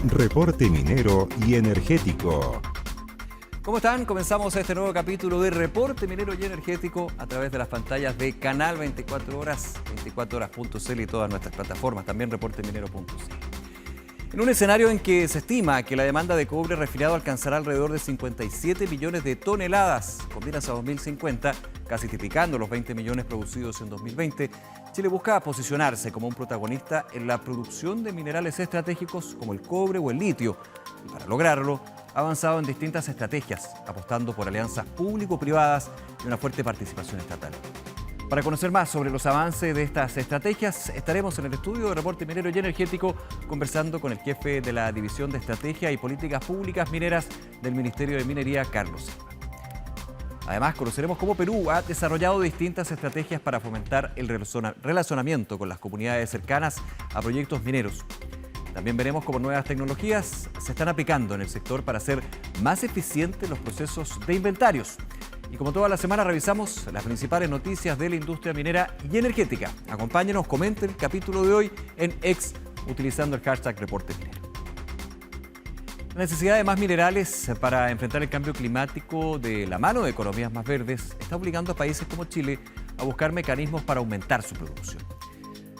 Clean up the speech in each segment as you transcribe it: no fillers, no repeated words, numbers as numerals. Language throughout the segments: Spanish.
Reporte minero y energético. ¿Cómo están? Comenzamos este nuevo capítulo de Reporte Minero y Energético a través de las pantallas de Canal 24 Horas, 24horas.cl y todas nuestras plataformas, también reporteminero.cl. En un escenario en que se estima que la demanda de cobre refinado alcanzará alrededor de 57 millones de toneladas con miras a 2050, casi triplicando los 20 millones producidos en 2020, Chile busca posicionarse como un protagonista en la producción de minerales estratégicos como el cobre o el litio. Y para lograrlo, ha avanzado en distintas estrategias, apostando por alianzas público-privadas y una fuerte participación estatal. Para conocer más sobre los avances de estas estrategias, estaremos en el estudio de Reporte Minero y Energético conversando con el jefe de la División de Estrategia y Políticas Públicas Mineras del Ministerio de Minería, Carlos Silva. Además, conoceremos cómo Perú ha desarrollado distintas estrategias para fomentar el relacionamiento con las comunidades cercanas a proyectos mineros. También veremos cómo nuevas tecnologías se están aplicando en el sector para hacer más eficientes los procesos de inventarios. Y como toda la semana revisamos las principales noticias de la industria minera y energética. Acompáñenos, comenten el capítulo de hoy en X utilizando el hashtag Reporte Minero. La necesidad de más minerales para enfrentar el cambio climático de la mano de economías más verdes está obligando a países como Chile a buscar mecanismos para aumentar su producción.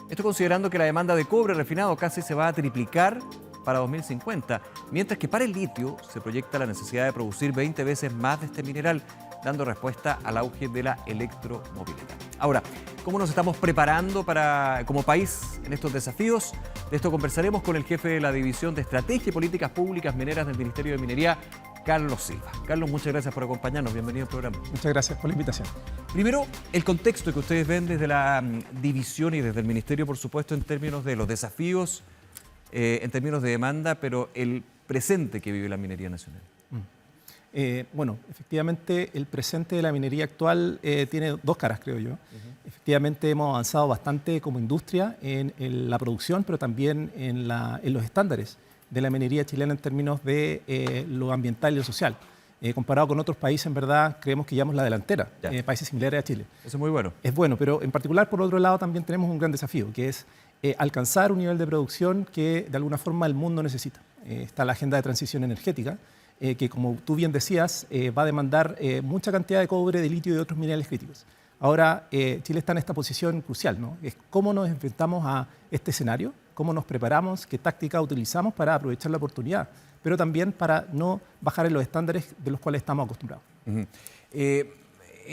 Esto considerando que la demanda de cobre refinado casi se va a triplicar para 2050, mientras que para el litio se proyecta la necesidad de producir 20 veces más de este mineral, dando respuesta al auge de la electromovilidad. Ahora, ¿cómo nos estamos preparando como país en estos desafíos? De esto conversaremos con el jefe de la División de Estrategia y Políticas Públicas Mineras del Ministerio de Minería, Carlos Silva. Carlos, muchas gracias por acompañarnos. Bienvenido al programa. Muchas gracias por la invitación. Primero, el contexto que ustedes ven desde la división y desde el Ministerio, por supuesto, en términos de los desafíos, en términos de demanda, pero el presente que vive la minería nacional. Bueno, efectivamente el presente de la minería actual tiene dos caras, creo yo. Efectivamente hemos avanzado bastante como industria en la producción, pero también en los estándares de la minería chilena en términos de lo ambiental y lo social. Comparado con otros países, en verdad, creemos que llevamos la delantera, países similares a Chile. Eso es muy bueno. Es bueno, pero en particular, por otro lado, también tenemos un gran desafío, que es alcanzar un nivel de producción que de alguna forma el mundo necesita. Está la agenda de transición energética, que como tú bien decías, va a demandar mucha cantidad de cobre, de litio y de otros minerales críticos. Ahora, Chile está en esta posición crucial, ¿no? Es cómo nos enfrentamos a este escenario, cómo nos preparamos, qué táctica utilizamos para aprovechar la oportunidad, pero también para no bajar en los estándares de los cuales estamos acostumbrados.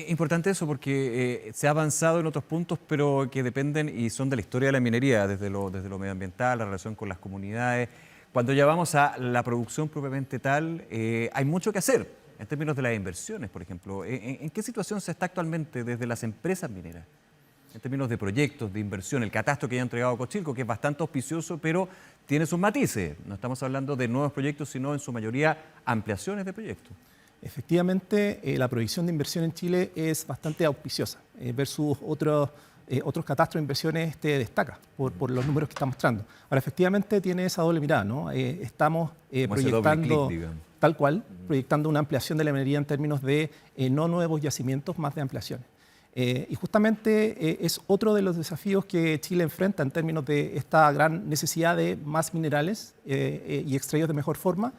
Importante eso porque se ha avanzado en otros puntos, pero que dependen y son de la historia de la minería, desde lo medioambiental, la relación con las comunidades. Cuando ya vamos a la producción propiamente tal, hay mucho que hacer en términos de las inversiones, por ejemplo. ¿En qué situación se está actualmente desde las empresas mineras? En términos de proyectos, de inversión, el catastro que ya ha entregado Cochilco, que es bastante auspicioso, pero tiene sus matices. No estamos hablando de nuevos proyectos, sino en su mayoría ampliaciones de proyectos. Efectivamente, la proyección de inversión en Chile es bastante auspiciosa versus otros catastros de inversiones destaca por los números que está mostrando. Ahora, efectivamente tiene esa doble mirada, ¿no? Estamos proyectando, tal cual, proyectando una ampliación de la minería en términos de no nuevos yacimientos, más de ampliaciones. Y justamente es otro de los desafíos que Chile enfrenta en términos de esta gran necesidad de más minerales y extraídos de mejor forma.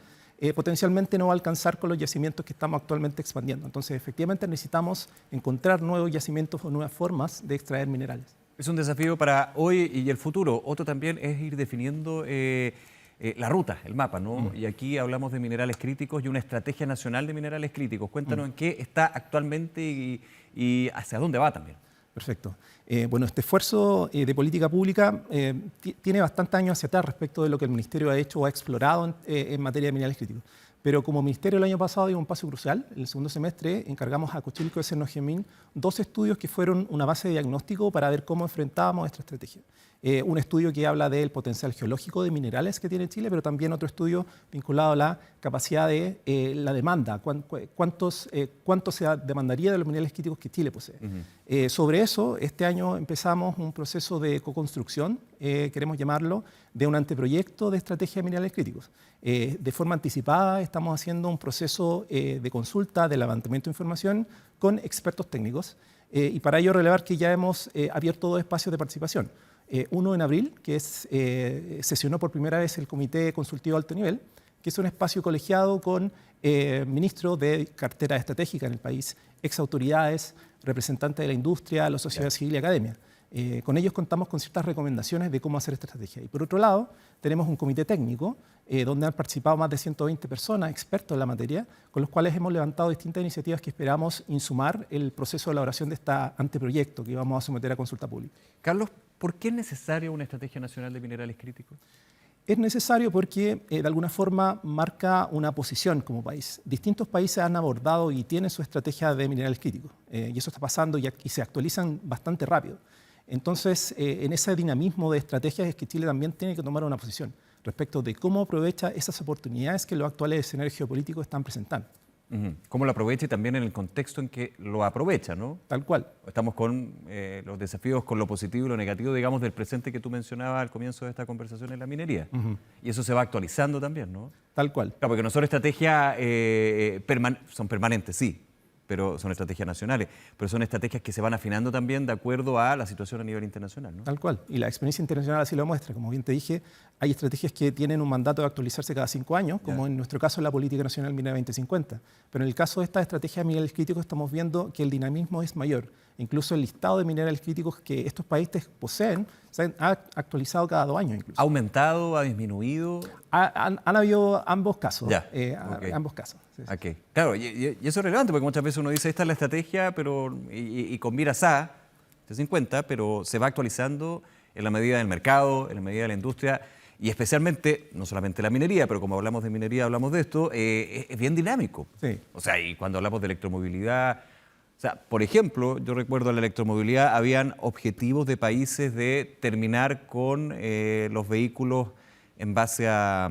Potencialmente no va a alcanzar con los yacimientos que estamos actualmente expandiendo. Entonces, efectivamente necesitamos encontrar nuevos yacimientos o nuevas formas de extraer minerales. Es un desafío para hoy y el futuro. Otro también es ir definiendo la ruta, el mapa, ¿no? Y aquí hablamos de minerales críticos y una estrategia nacional de minerales críticos. Cuéntanos en qué está actualmente y hacia dónde va también. Perfecto. Bueno, este esfuerzo de política pública tiene bastantes años hacia atrás respecto de lo que el Ministerio ha hecho o ha explorado en materia de minerales críticos. Pero como Ministerio el año pasado dio un paso crucial, en el segundo semestre encargamos a Cochilco de Cernogemín 2 estudios que fueron una base de diagnóstico para ver cómo enfrentábamos esta estrategia. Un estudio que habla del potencial geológico de minerales que tiene Chile, pero también otro estudio vinculado a la capacidad de la demanda, cuánto se demandaría de los minerales críticos que Chile posee. Sobre eso, este año empezamos un proceso de co-construcción, queremos llamarlo, de un anteproyecto de estrategia de minerales críticos. De forma anticipada estamos haciendo un proceso de consulta, de levantamiento de información con expertos técnicos y para ello relevar que ya hemos abierto 2 espacios de participación. Uno en abril, que sesionó por primera vez el Comité Consultivo de Alto Nivel, que es un espacio colegiado con ministros de cartera estratégica en el país, exautoridades, representantes de la industria, la sociedad civil y academia. Con ellos contamos con ciertas recomendaciones de cómo hacer esta estrategia. Y por otro lado, tenemos un comité técnico donde han participado más de 120 personas, expertos en la materia, con los cuales hemos levantado distintas iniciativas que esperamos insumar el proceso de elaboración de este anteproyecto que vamos a someter a consulta pública. Carlos, ¿por qué es necesaria una estrategia nacional de minerales críticos? Es necesario porque de alguna forma marca una posición como país. Distintos países han abordado y tienen su estrategia de minerales críticos y eso está pasando y se actualizan bastante rápido. Entonces, en ese dinamismo de estrategias es que Chile también tiene que tomar una posición respecto de cómo aprovecha esas oportunidades que los actuales escenarios geopolíticos están presentando. Cómo lo aprovecha y también en el contexto en que lo aprovecha, ¿no? Tal cual. Estamos con los desafíos, con lo positivo y lo negativo, digamos, del presente que tú mencionabas al comienzo de esta conversación en la minería. Y eso se va actualizando también, ¿no? Tal cual. Claro, porque no son estrategias son permanentes, sí, pero son estrategias nacionales, pero son estrategias que se van afinando también de acuerdo a la situación a nivel internacional, ¿no? Tal cual. Y la experiencia internacional así lo muestra. Como bien te dije, hay estrategias que tienen un mandato de actualizarse cada 5 años, como en nuestro caso la Política Nacional Minera 2050. Pero en el caso de esta estrategia de minerales críticos estamos viendo que el dinamismo es mayor. Incluso el listado de minerales críticos que estos países poseen se ha actualizado cada 2 años. Incluso. ¿Ha aumentado? ¿Ha disminuido? Han habido ambos casos. Okay. Ambos casos. Sí, sí. Okay. Claro, y eso es relevante porque muchas veces uno dice esta es la estrategia pero y con miras a 50, pero se va actualizando en la medida del mercado, en la medida de la industria y especialmente, no solamente la minería, pero como hablamos de minería, hablamos de esto, es bien dinámico. Sí. O sea, y cuando hablamos de electromovilidad, o sea, por ejemplo, yo recuerdo la electromovilidad, habían objetivos de países de terminar con los vehículos en base a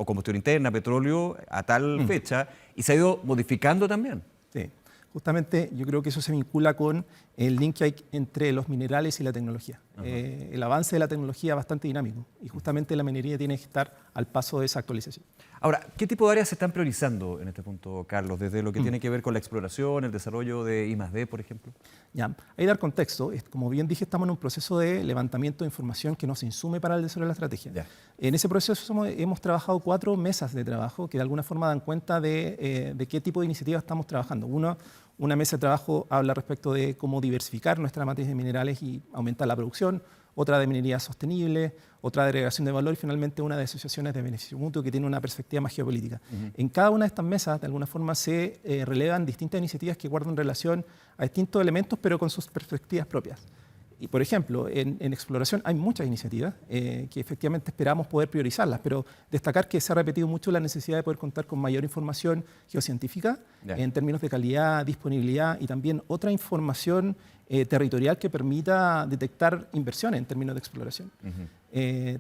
combustión interna, petróleo, a tal fecha, y se ha ido modificando también. Sí, justamente yo creo que eso se vincula con el link que hay entre los minerales y la tecnología. El avance de la tecnología es bastante dinámico y justamente la minería tiene que estar al paso de esa actualización. Ahora, ¿qué tipo de áreas se están priorizando en este punto, Carlos? Desde lo que tiene que ver con la exploración, el desarrollo de I+D, por ejemplo. Ya, ahí dar contexto. Como bien dije, estamos en un proceso de levantamiento de información que nos insume para el desarrollo de la estrategia. Ya. En ese proceso hemos trabajado 4 mesas de trabajo que de alguna forma dan cuenta de qué tipo de iniciativas estamos trabajando. Una mesa de trabajo habla respecto de cómo diversificar nuestra matriz de minerales y aumentar la producción, otra de minería sostenible, otra de agregación de valor y finalmente una de asociaciones de beneficio mutuo que tiene una perspectiva más geopolítica. En cada una de estas mesas, de alguna forma, se relevan distintas iniciativas que guardan relación a distintos elementos, pero con sus perspectivas propias. Y, por ejemplo, en exploración hay muchas iniciativas que efectivamente esperamos poder priorizarlas, pero destacar que se ha repetido mucho la necesidad de poder contar con mayor información geocientífica en términos de calidad, disponibilidad y también otra información territorial que permita detectar inversiones en términos de exploración.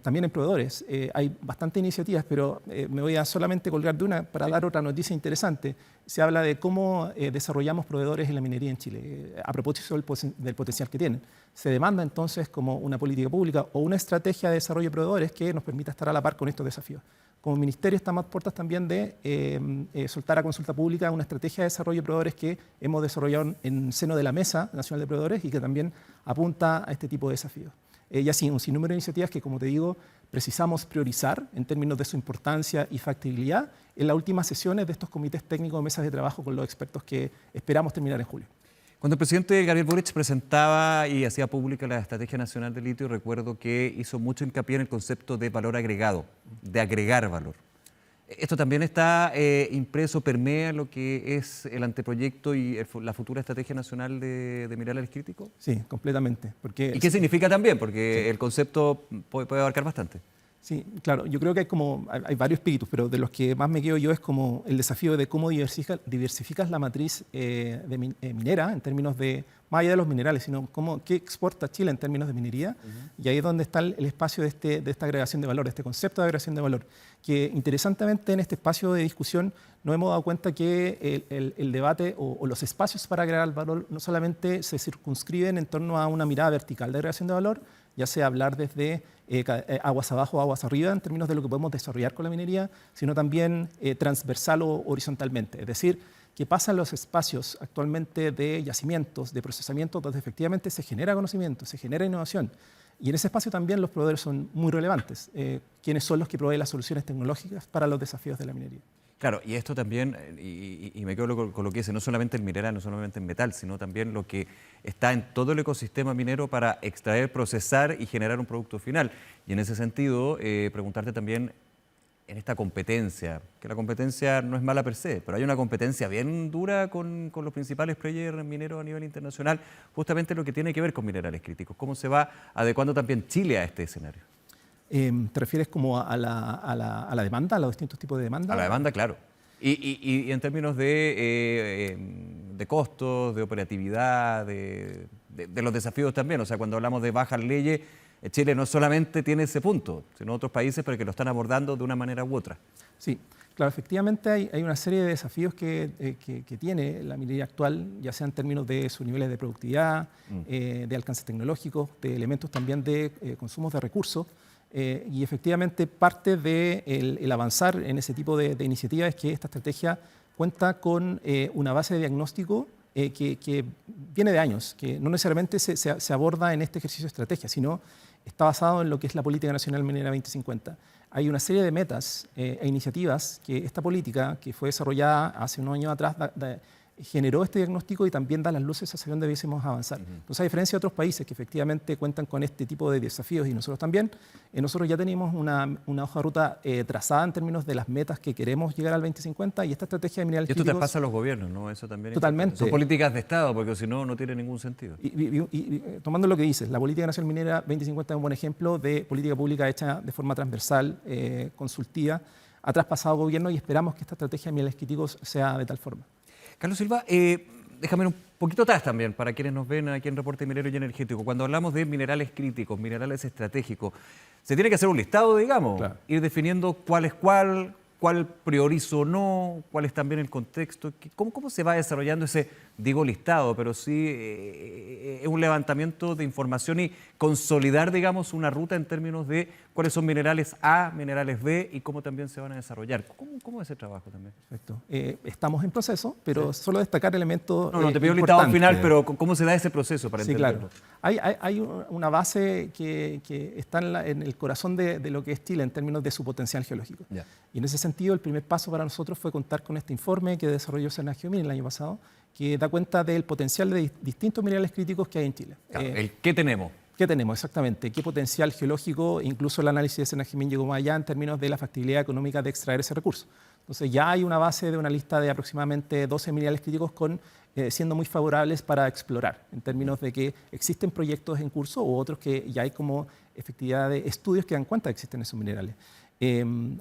También en proveedores hay bastantes iniciativas, pero me voy a solamente colgar de una para dar otra noticia interesante. Se habla de cómo desarrollamos proveedores en la minería en Chile, a propósito del potencial que tienen. Se demanda entonces como una política pública o una estrategia de desarrollo de proveedores que nos permita estar a la par con estos desafíos. Como ministerio estamos a puertas también de soltar a consulta pública una estrategia de desarrollo de proveedores que hemos desarrollado en seno de la Mesa Nacional de Proveedores y que también apunta a este tipo de desafíos. Y así, un sinnúmero de iniciativas que, como te digo, precisamos priorizar en términos de su importancia y factibilidad en las últimas sesiones de estos comités técnicos de mesas de trabajo con los expertos que esperamos terminar en julio. Cuando el presidente Gabriel Boric presentaba y hacía pública la Estrategia Nacional del Litio, recuerdo que hizo mucho hincapié en el concepto de valor agregado, de agregar valor. ¿Esto también está impreso, permea lo que es el anteproyecto y la futura Estrategia Nacional de Minerales Críticos? Sí, completamente. ¿Y qué significa también? Porque el concepto puede abarcar bastante. Sí, claro, yo creo que hay varios espíritus, pero de los que más me quedo yo es como el desafío de cómo diversificas la matriz minera en términos de, más allá de los minerales, sino qué exporta Chile en términos de minería, y ahí es donde está el espacio de esta agregación de valor, de este concepto de agregación de valor, que interesantemente en este espacio de discusión nos hemos dado cuenta que el debate o los espacios para agregar valor no solamente se circunscriben en torno a una mirada vertical de agregación de valor, ya sea hablar desde aguas abajo o aguas arriba en términos de lo que podemos desarrollar con la minería, sino también transversal o horizontalmente. Es decir, qué pasa en los espacios actualmente de yacimientos, de procesamiento, donde efectivamente se genera conocimiento, se genera innovación. Y en ese espacio también los proveedores son muy relevantes, quienes son los que proveen las soluciones tecnológicas para los desafíos de la minería. Claro, y esto también, y me quedo con lo que dice, no solamente el mineral, no solamente el metal, sino también lo que está en todo el ecosistema minero para extraer, procesar y generar un producto final. Y en ese sentido, preguntarte también en esta competencia, que la competencia no es mala per se, pero hay una competencia bien dura con los principales players mineros a nivel internacional, justamente lo que tiene que ver con minerales críticos. ¿Cómo se va adecuando también Chile a este escenario? ¿Te refieres como a la demanda, a los distintos tipos de demanda? A la demanda, claro. Y en términos de costos, de operatividad, de los desafíos también. O sea, cuando hablamos de bajas leyes, Chile no solamente tiene ese punto, sino otros países, pero que lo están abordando de una manera u otra. Sí, claro, efectivamente hay una serie de desafíos que tiene la minería actual, ya sea en términos de sus niveles de productividad, de alcance tecnológico, de elementos también de consumos de recursos. Y efectivamente parte del avanzar en ese tipo de iniciativas es que esta estrategia cuenta con una base de diagnóstico que viene de años, que no necesariamente se aborda en este ejercicio de estrategia, sino está basado en lo que es la Política Nacional Minera 2050. Hay una serie de metas e iniciativas que esta política, que fue desarrollada hace unos años atrás, generó este diagnóstico y también da las luces hacia dónde debiésemos avanzar. Entonces, a diferencia de otros países que efectivamente cuentan con este tipo de desafíos y nosotros también, nosotros ya tenemos una hoja de ruta trazada en términos de las metas que queremos llegar al 2050 y esta estrategia de minerales críticos... Y esto te pasa a los gobiernos, ¿no? Eso también Totalmente. Son políticas de Estado, porque si no, no tiene ningún sentido. Y tomando lo que dices, la Política Nacional Minera 2050 es un buen ejemplo de política pública hecha de forma transversal, consultiva, ha traspasado gobierno y esperamos que esta estrategia de minerales críticos sea de tal forma. Carlos Silva, déjame ir un poquito atrás también, para quienes nos ven aquí en Reporte Minero y Energético. Cuando hablamos de minerales críticos, minerales estratégicos, se tiene que hacer un listado, digamos, claro, ir definiendo cuál es cuál priorizo o no, cuál es también el contexto. ¿Cómo se va desarrollando ese, digo listado, pero sí es un levantamiento de información y consolidar, digamos, una ruta en términos de cuáles son minerales A, minerales B y cómo también se van a desarrollar? ¿Cómo es ese trabajo también? Perfecto. Estamos en proceso, pero sí, solo destacar elementos No te pido el listado al final, pero ¿cómo se da ese proceso para entenderlo? Claro. Hay una base que está en el corazón de lo que es Chile en términos de su potencial geológico. Ya. Y en ese sentido, el primer paso para nosotros fue contar con este informe que desarrolló Senageomin el año pasado, que da cuenta del potencial de distintos minerales críticos que hay en Chile. Claro, ¿qué tenemos? ¿Qué tenemos exactamente? ¿Qué potencial geológico? Incluso el análisis de Senageomin llegó más allá en términos de la factibilidad económica de extraer ese recurso. Entonces ya hay una base de una lista de aproximadamente 12 minerales críticos siendo muy favorables para explorar, en términos de que existen proyectos en curso u otros que ya hay como efectividad de estudios que dan cuenta de que existen esos minerales.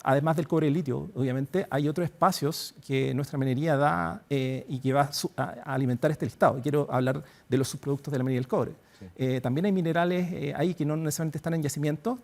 Además del cobre y el litio, obviamente, hay otros espacios que nuestra minería da y que va a alimentar este listado. Quiero hablar de los subproductos de la minería del cobre. Sí. También hay minerales ahí que no necesariamente están en yacimientos,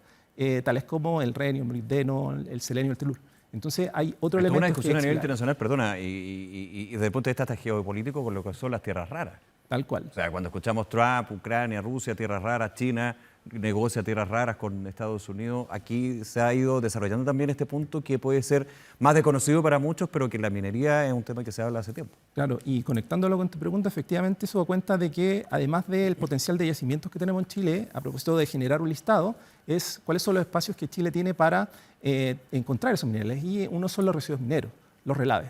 tales como el renio, el molibdeno, el selenio, el telur. Entonces hay otro elemento. Una discusión a nivel internacional, perdona, y desde el punto de vista hasta geopolítico con lo que son las tierras raras. Tal cual. O sea, cuando escuchamos Trump, Ucrania, Rusia, tierras raras, China negocia tierras raras con Estados Unidos, aquí se ha ido desarrollando también este punto que puede ser más desconocido para muchos, pero que la minería es un tema que se habla hace tiempo. Claro, y conectándolo con tu pregunta, efectivamente eso da cuenta de que además del potencial de yacimientos que tenemos en Chile, a propósito de generar un listado, es cuáles son los espacios que Chile tiene para encontrar esos minerales, y uno son los residuos mineros, los relaves.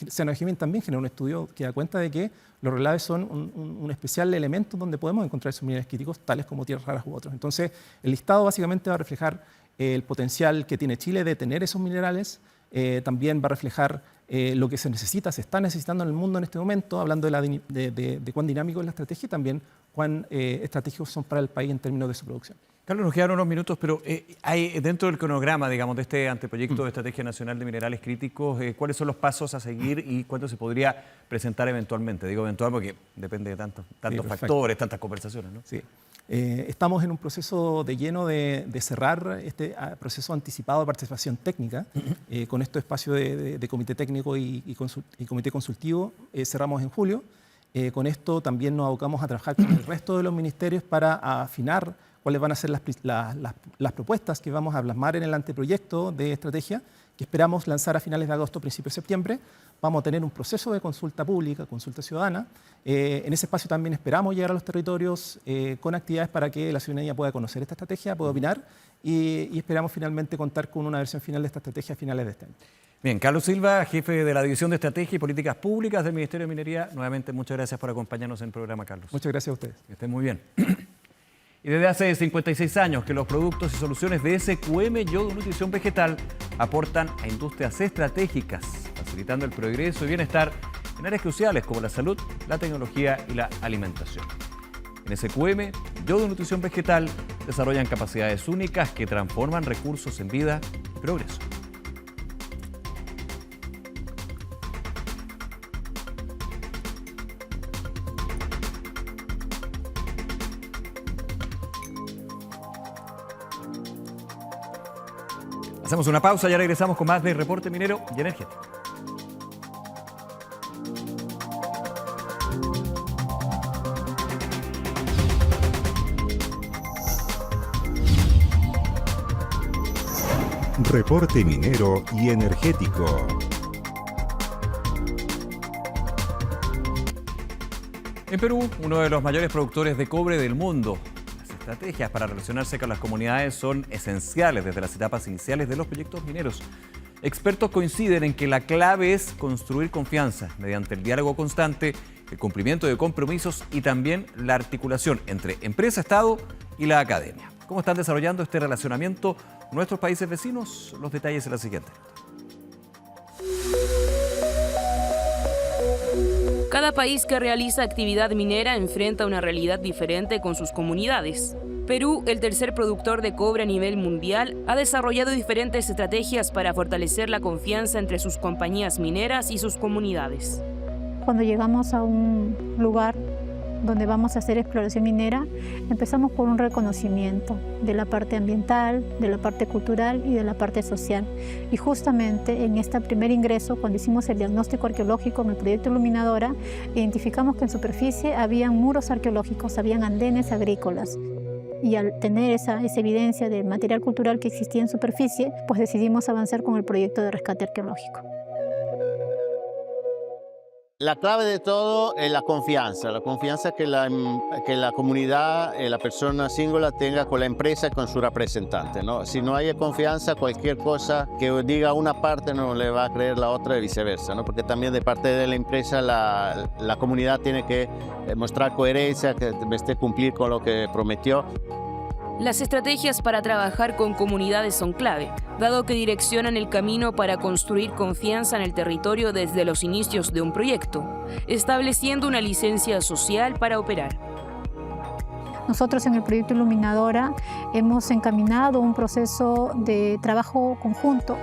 Senageomin también generó un estudio que da cuenta de que los relaves son un especial elemento donde podemos encontrar esos minerales críticos, tales como tierras raras u otros. Entonces, el listado básicamente va a reflejar el potencial que tiene Chile de tener esos minerales, también va a reflejar lo que se está necesitando en el mundo en este momento, hablando de cuán dinámico es la estrategia y también cuán estratégicos son para el país en términos de su producción. Carlos, nos quedan unos minutos, pero hay dentro del cronograma, digamos, de este anteproyecto de Estrategia Nacional de Minerales Críticos, ¿cuáles son los pasos a seguir y cuándo se podría presentar eventualmente? Digo eventual porque depende de tantos factores, tantas conversaciones, ¿no? Sí. Estamos en un proceso de lleno de cerrar este proceso anticipado de participación técnica con este espacio de comité técnico y comité consultivo. Cerramos en julio. Con esto también nos abocamos a trabajar con el resto de los ministerios para afinar cuáles van a ser las propuestas que vamos a plasmar en el anteproyecto de estrategia, que esperamos lanzar a finales de agosto, principios de septiembre. Vamos a tener un proceso de consulta pública, consulta ciudadana. En ese espacio también esperamos llegar a los territorios con actividades para que la ciudadanía pueda conocer esta estrategia, pueda opinar y esperamos finalmente contar con una versión final de esta estrategia a finales de este año. Bien, Carlos Silva, jefe de la División de Estrategia y Políticas Públicas del Ministerio de Minería. Nuevamente, muchas gracias por acompañarnos en el programa, Carlos. Muchas gracias a ustedes. Que estén muy bien. Y desde hace 56 años que los productos y soluciones de SQM Yodo Nutrición Vegetal aportan a industrias estratégicas, facilitando el progreso y bienestar en áreas cruciales como la salud, la tecnología y la alimentación. En SQM Yodo Nutrición Vegetal desarrollan capacidades únicas que transforman recursos en vida y progreso. Hacemos una pausa, ya regresamos con más de Reporte Minero y Energético. Reporte Minero y Energético. En Perú, uno de los mayores productores de cobre del mundo. Las estrategias para relacionarse con las comunidades son esenciales desde las etapas iniciales de los proyectos mineros. Expertos coinciden en que la clave es construir confianza mediante el diálogo constante, el cumplimiento de compromisos y también la articulación entre empresa, Estado y la academia. ¿Cómo están desarrollando este relacionamiento nuestros países vecinos? Los detalles en la siguiente. Cada país que realiza actividad minera enfrenta una realidad diferente con sus comunidades. Perú, el tercer productor de cobre a nivel mundial, ha desarrollado diferentes estrategias para fortalecer la confianza entre sus compañías mineras y sus comunidades. Cuando llegamos a un lugar donde vamos a hacer exploración minera, empezamos por un reconocimiento de la parte ambiental, de la parte cultural y de la parte social. Y justamente en este primer ingreso, cuando hicimos el diagnóstico arqueológico en el proyecto Iluminadora, identificamos que en superficie habían muros arqueológicos, habían andenes agrícolas. Y al tener esa evidencia del material cultural que existía en superficie, pues decidimos avanzar con el proyecto de rescate arqueológico. La clave de todo es la confianza que la comunidad, la persona singular tenga con la empresa y con su representante, ¿no? Si no hay confianza, cualquier cosa que diga una parte no le va a creer la otra y viceversa, ¿no? Porque también de parte de la empresa la comunidad tiene que mostrar coherencia, que esté cumplir con lo que prometió. Las estrategias para trabajar con comunidades son clave, dado que direccionan el camino para construir confianza en el territorio desde los inicios de un proyecto, estableciendo una licencia social para operar. Nosotros en el proyecto Iluminadora hemos encaminado un proceso de trabajo conjunto.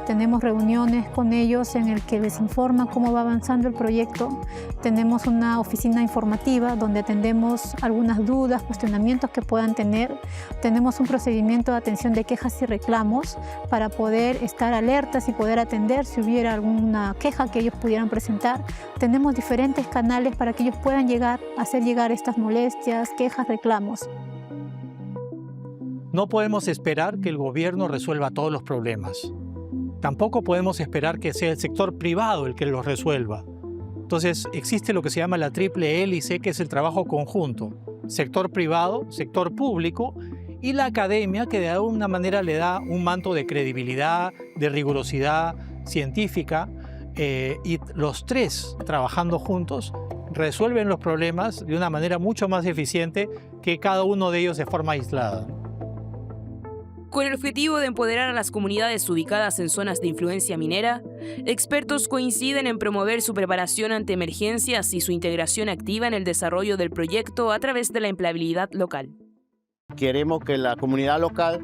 Tenemos reuniones con ellos en el que les informa cómo va avanzando el proyecto. Tenemos una oficina informativa donde atendemos algunas dudas, cuestionamientos que puedan tener. Tenemos un procedimiento de atención de quejas y reclamos para poder estar alertas y poder atender si hubiera alguna queja que ellos pudieran presentar. Tenemos diferentes canales para que ellos puedan hacer llegar estas molestias, quejas, reclamos. No podemos esperar que el gobierno resuelva todos los problemas. Tampoco podemos esperar que sea el sector privado el que los resuelva. Entonces existe lo que se llama la triple hélice, que es el trabajo conjunto. Sector privado, sector público y la academia, que de alguna manera le da un manto de credibilidad, de rigurosidad científica. Y los tres, trabajando juntos, resuelven los problemas de una manera mucho más eficiente que cada uno de ellos de forma aislada. Con el objetivo de empoderar a las comunidades ubicadas en zonas de influencia minera, expertos coinciden en promover su preparación ante emergencias y su integración activa en el desarrollo del proyecto a través de la empleabilidad local. Queremos que la comunidad local,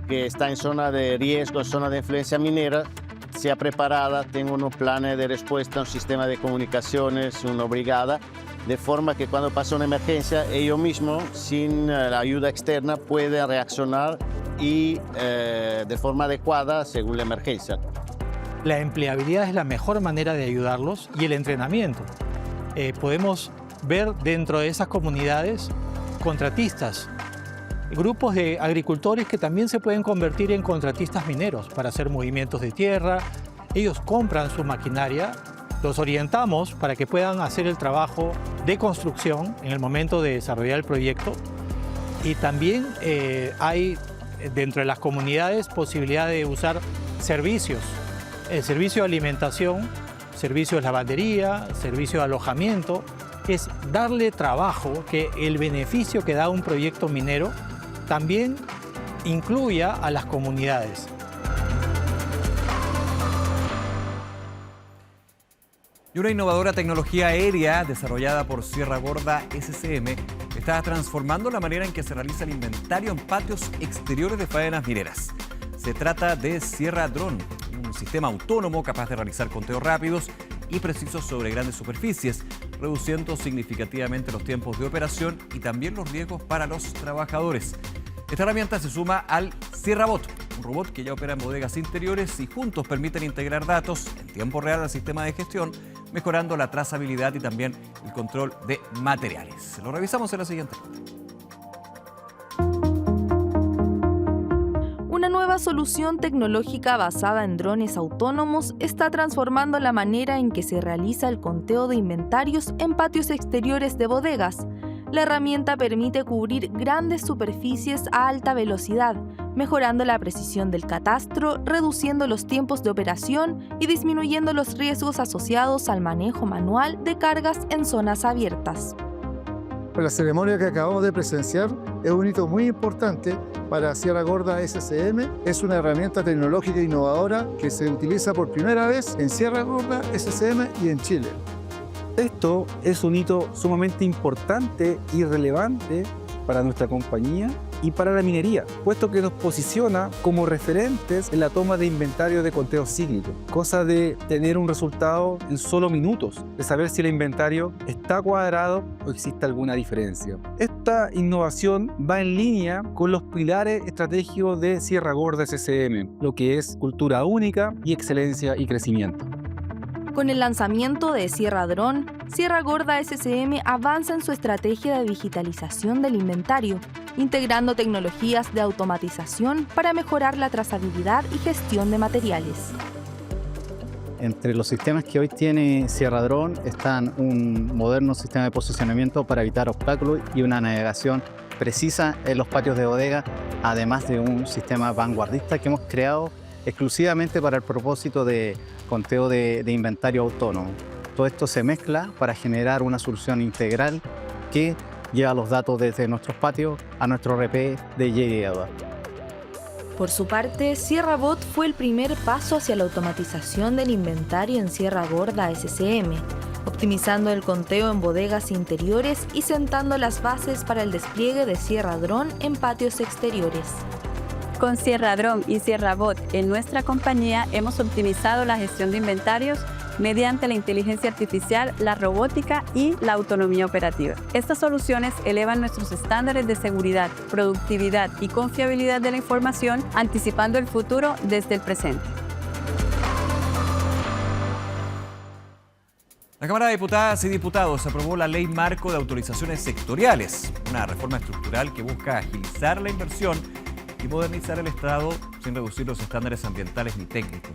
que está en zona de riesgo, zona de influencia minera, sea preparada, tenga unos planes de respuesta, un sistema de comunicaciones, una brigada, de forma que cuando pasa una emergencia, ellos mismos, sin la ayuda externa, pueden reaccionar y de forma adecuada según la emergencia. La empleabilidad es la mejor manera de ayudarlos y el entrenamiento. Podemos ver dentro de esas comunidades contratistas grupos de agricultores que también se pueden convertir en contratistas mineros para hacer movimientos de tierra. Ellos compran su maquinaria, los orientamos para que puedan hacer el trabajo de construcción en el momento de desarrollar el proyecto. Y también hay dentro de las comunidades posibilidad de usar servicios, el servicio de alimentación, servicio de lavandería, servicio de alojamiento. Es darle trabajo, que el beneficio que da un proyecto minero también incluya a las comunidades. Y una innovadora tecnología aérea desarrollada por Sierra Gorda SCM está transformando la manera en que se realiza el inventario en patios exteriores de faenas mineras. Se trata de Sierra Drone, un sistema autónomo capaz de realizar conteos rápidos y precisos sobre grandes superficies, reduciendo significativamente los tiempos de operación y también los riesgos para los trabajadores. Esta herramienta se suma al Sierra Bot, un robot que ya opera en bodegas interiores y juntos permiten integrar datos en tiempo real al sistema de gestión, mejorando la trazabilidad y también el control de materiales. Lo revisamos en la siguiente. Una nueva solución tecnológica basada en drones autónomos está transformando la manera en que se realiza el conteo de inventarios en patios exteriores de bodegas. La herramienta permite cubrir grandes superficies a alta velocidad, mejorando la precisión del catastro, reduciendo los tiempos de operación y disminuyendo los riesgos asociados al manejo manual de cargas en zonas abiertas. La ceremonia que acabamos de presenciar es un hito muy importante para Sierra Gorda SCM. Es una herramienta tecnológica innovadora que se utiliza por primera vez en Sierra Gorda SCM y en Chile. Esto es un hito sumamente importante y relevante para nuestra compañía y para la minería, puesto que nos posiciona como referentes en la toma de inventario de conteo cíclico, cosa de tener un resultado en solo minutos, de saber si el inventario está cuadrado o existe alguna diferencia. Esta innovación va en línea con los pilares estratégicos de Sierra Gorda SCM, lo que es cultura única y excelencia y crecimiento. Con el lanzamiento de Sierra Drone, Sierra Gorda SCM avanza en su estrategia de digitalización del inventario, integrando tecnologías de automatización para mejorar la trazabilidad y gestión de materiales. Entre los sistemas que hoy tiene Sierra Drone están un moderno sistema de posicionamiento para evitar obstáculos y una navegación precisa en los patios de bodega, además de un sistema vanguardista que hemos creado exclusivamente para el propósito de conteo de inventario autónomo. Todo esto se mezcla para generar una solución integral que lleva los datos desde nuestros patios a nuestro RP de llegada. Por su parte, Sierra Bot fue el primer paso hacia la automatización del inventario en Sierra Gorda SCM, optimizando el conteo en bodegas interiores y sentando las bases para el despliegue de Sierra Drone en patios exteriores. Con Sierra Drone y Sierra Bot en nuestra compañía hemos optimizado la gestión de inventarios mediante la inteligencia artificial, la robótica y la autonomía operativa. Estas soluciones elevan nuestros estándares de seguridad, productividad y confiabilidad de la información, anticipando el futuro desde el presente. La Cámara de Diputadas y Diputados aprobó la Ley Marco de Autorizaciones Sectoriales, una reforma estructural que busca agilizar la inversión y modernizar el Estado sin reducir los estándares ambientales ni técnicos.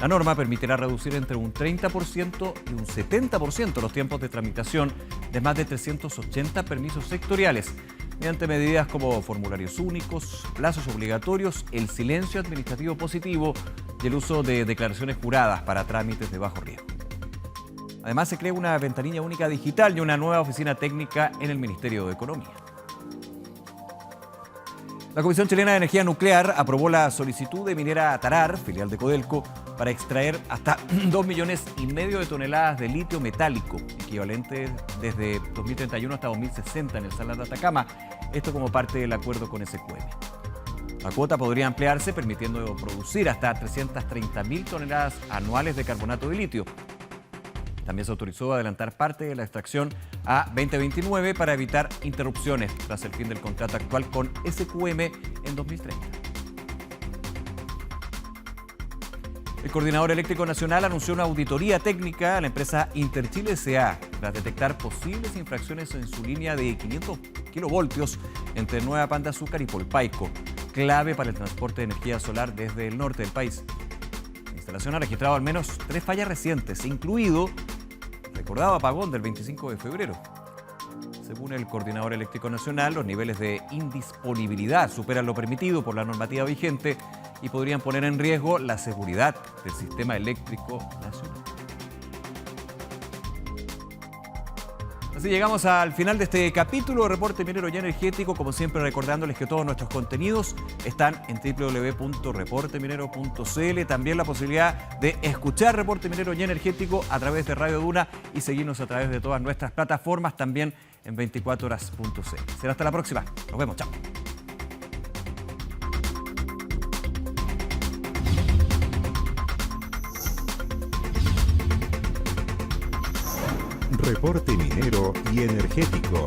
La norma permitirá reducir entre un 30% y un 70% los tiempos de tramitación de más de 380 permisos sectoriales, mediante medidas como formularios únicos, plazos obligatorios, el silencio administrativo positivo y el uso de declaraciones juradas para trámites de bajo riesgo. Además, se crea una ventanilla única digital y una nueva oficina técnica en el Ministerio de Economía. La Comisión Chilena de Energía Nuclear aprobó la solicitud de Minera Tarar, filial de Codelco, para extraer hasta 2,5 millones de toneladas de litio metálico, equivalente desde 2031 hasta 2060 en el Salar de Atacama, esto como parte del acuerdo con SQM. La cuota podría ampliarse permitiendo producir hasta 330.000 toneladas anuales de carbonato de litio. También se autorizó adelantar parte de la extracción a 2029 para evitar interrupciones tras el fin del contrato actual con SQM en 2030. El Coordinador Eléctrico Nacional anunció una auditoría técnica a la empresa Interchile S.A. tras detectar posibles infracciones en su línea de 500 kilovoltios entre Nueva Pan de Azúcar y Polpaico, clave para el transporte de energía solar desde el norte del país. La instalación ha registrado al menos 3 fallas recientes, incluido el recordado apagón del 25 de febrero. Según el Coordinador Eléctrico Nacional, los niveles de indisponibilidad superan lo permitido por la normativa vigente y podrían poner en riesgo la seguridad del sistema eléctrico nacional. Así llegamos al final de este capítulo de Reporte Minero y Energético. Como siempre, recordándoles que todos nuestros contenidos están en www.reporteminero.cl. También la posibilidad de escuchar Reporte Minero y Energético a través de Radio Duna y seguirnos a través de todas nuestras plataformas, también en 24horas.cl. Será hasta la próxima. Nos vemos. Chao. Reporte Minero y Energético.